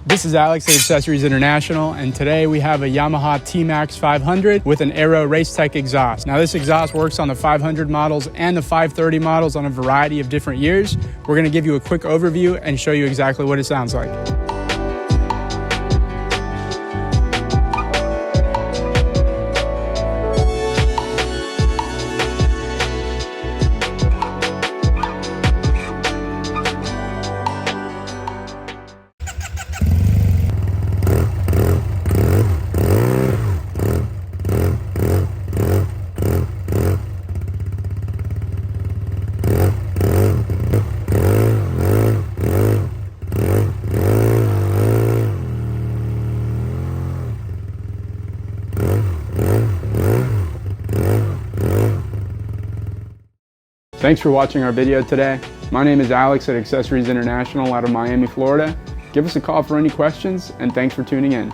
This is Alex at Accessories International, and today we have a Yamaha TMAX 500 with an Aero Racetech exhaust. Now this exhaust works on the 500 models and the 530 models on a variety of different years. We're going to give you a quick overview and show you exactly what it sounds like. Thanks for watching our video today. My name is Alex at Accessories International out of Miami, Florida. Give us a call for any questions, and thanks for tuning in.